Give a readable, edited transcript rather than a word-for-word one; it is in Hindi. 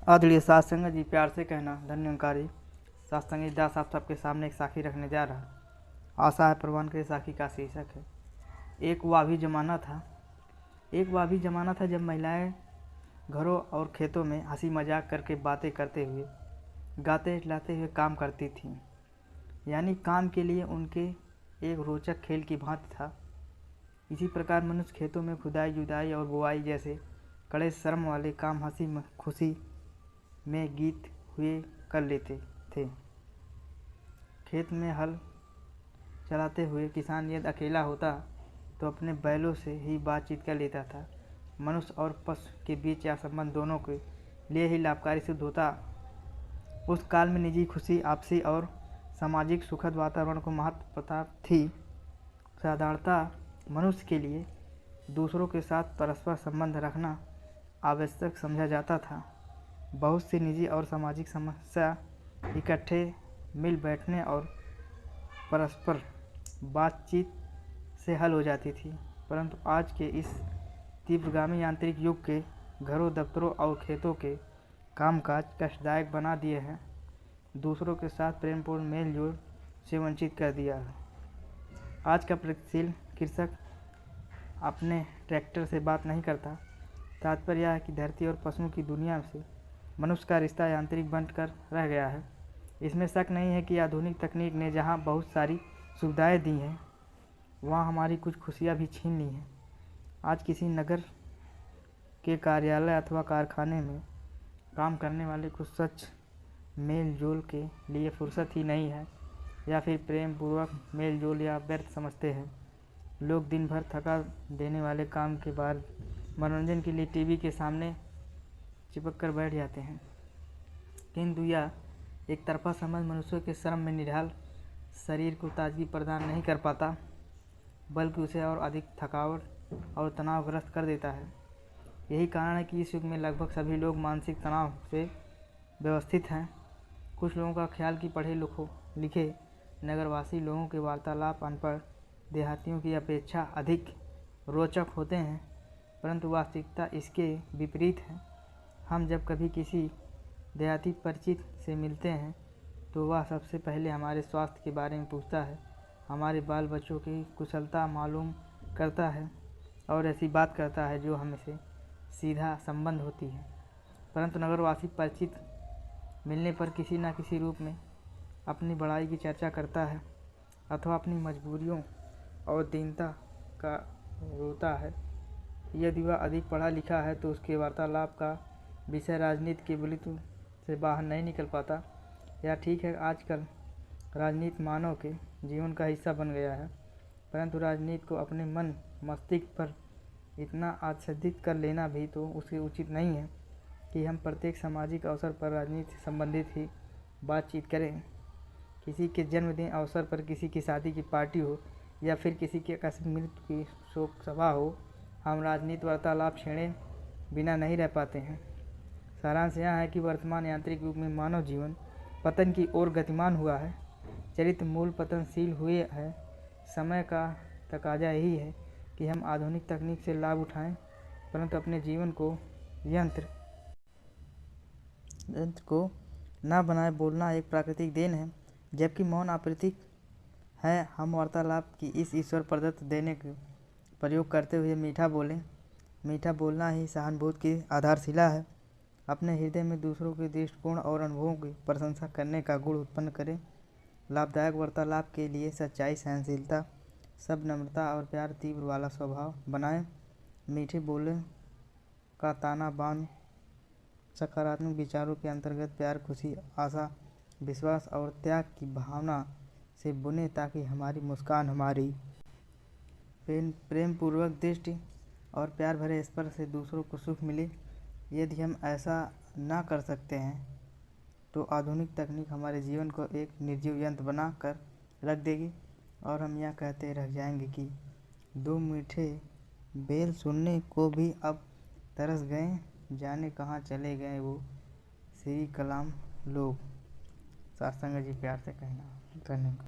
आदरणीय सत्संग जी, प्यार से कहना धन्यकारी। सत्संग जी दास आप सबके सामने एक साखी रखने जा रहा। आशा है प्रवान के साखी का शीर्षक है एक वह भी जमाना था। एक वह भी जमाना था जब महिलाएं घरों और खेतों में हंसी मजाक करके बातें करते हुए गाते लाते हुए काम करती थीं। यानी काम के लिए उनके एक रोचक खेल की भांति था। इसी प्रकार मनुष्य खेतों में खुदाई जुदाई और बुआई जैसे कड़े श्रम वाले काम हंसी खुशी में गीत हुए कर लेते थे। खेत में हल चलाते हुए किसान यदि अकेला होता तो अपने बैलों से ही बातचीत कर लेता था। मनुष्य और पशु के बीच यह संबंध दोनों के लिए ही लाभकारी सिद्ध होता। उस काल में निजी खुशी, आपसी और सामाजिक सुखद वातावरण को महत्वता थी। साधारणतः मनुष्य के लिए दूसरों के साथ परस्पर संबंध रखना आवश्यक समझा जाता था। बहुत सी निजी और सामाजिक समस्या इकट्ठे मिल बैठने और परस्पर बातचीत से हल हो जाती थी। परंतु आज के इस तीव्रगामी यांत्रिक युग के घरों, दफ्तरों और खेतों के कामकाज कष्टदायक बना दिए हैं। दूसरों के साथ प्रेमपूर्ण मेल जोल से वंचित कर दिया है। आज का प्रगतिशील कृषक अपने ट्रैक्टर से बात नहीं करता। तात्पर्य यह है कि धरती और पशुओं की दुनिया से मनुष्य का रिश्ता यांत्रिक बनकर रह गया है। इसमें शक नहीं है कि आधुनिक तकनीक ने जहाँ बहुत सारी सुविधाएं दी हैं, वहाँ हमारी कुछ खुशियाँ भी छीन ली हैं। आज किसी नगर के कार्यालय अथवा कारखाने में काम करने वाले को सच मेल जोल के लिए फुर्सत ही नहीं है, या फिर प्रेम पूर्वक मेल जोल या व्यर्थ समझते हैं। लोग दिन भर थका देने वाले काम के बाद मनोरंजन के लिए टीवी के सामने चिपक कर बैठ जाते हैं। किंतु यह एक तरफा संबंध मनुष्य के श्रम में निढाल शरीर को ताजगी प्रदान नहीं कर पाता, बल्कि उसे और अधिक थकावट और तनावग्रस्त कर देता है। यही कारण है कि इस युग में लगभग सभी लोग मानसिक तनाव से व्यवस्थित हैं। कुछ लोगों का ख्याल कि पढ़े लिखे नगरवासी लोगों के वार्तालाप अनपढ़ देहातियों की अपेक्षा अधिक रोचक होते हैं, परंतु वास्तविकता इसके विपरीत है। हम जब कभी किसी देहाती परिचित से मिलते हैं तो वह सबसे पहले हमारे स्वास्थ्य के बारे में पूछता है, हमारे बाल बच्चों की कुशलता मालूम करता है और ऐसी बात करता है जो हमसे सीधा संबंध होती है। परंतु नगरवासी परिचित मिलने पर किसी न किसी रूप में अपनी बड़ाई की चर्चा करता है अथवा अपनी मजबूरियों और दीनता का रोता है। यदि वह अधिक पढ़ा लिखा है तो उसके वार्तालाप का विषय राजनीति के बुलित से बाहर नहीं निकल पाता। यह ठीक है, आजकल राजनीति मानव के जीवन का हिस्सा बन गया है, परंतु राजनीति को अपने मन मस्तिष्क पर इतना आच्छादित कर लेना भी तो उसके उचित नहीं है कि हम प्रत्येक सामाजिक अवसर पर राजनीति से संबंधित ही बातचीत करें। किसी के जन्मदिन अवसर पर, किसी की शादी की पार्टी हो या फिर किसी के आकस्मिक मृत्यु की शोक सभा हो, हम राजनीति वार्तालाप छेड़े बिना नहीं रह पाते हैं। सारांश यह है कि वर्तमान यांत्रिक युग में मानव जीवन पतन की ओर गतिमान हुआ है। चरित्र मूल पतनशील हुए है। समय का तकाजा यही है कि हम आधुनिक तकनीक से लाभ उठाएं, परंतु अपने जीवन को यंत्र को न बनाए। बोलना एक प्राकृतिक देन है, जबकि मौन अप्राकृतिक है। हम वार्तालाप की इस ईश्वर प्रदत्त देने का प्रयोग करते हुए मीठा बोलें। मीठा बोलना ही सहानुभूति की आधारशिला है। अपने हृदय में दूसरों के दृष्टिकोण और अनुभवों की प्रशंसा करने का गुण उत्पन्न करें। लाभदायक वार्तालाप के लिए सच्चाई, सहनशीलता, सब नम्रता और प्यार तीव्र वाला स्वभाव बनाएं। मीठे बोले का ताना बान सकारात्मक विचारों के अंतर्गत प्यार, खुशी, आशा, विश्वास और त्याग की भावना से बुने, ताकि हमारी मुस्कान हमारी प्रेम पूर्वक दृष्टि और प्यार भरे स्पर्श से दूसरों को सुख मिले। यदि हम ऐसा ना कर सकते हैं तो आधुनिक तकनीक हमारे जीवन को एक निर्जीव यंत्र बना कर रख देगी और हम यह कहते रह जाएंगे कि दो मीठे बेल सुनने को भी अब तरस गए, जाने कहाँ चले गए वो श्री कलाम लोग। सत्संग जी, प्यार से कहना। धन्यवाद।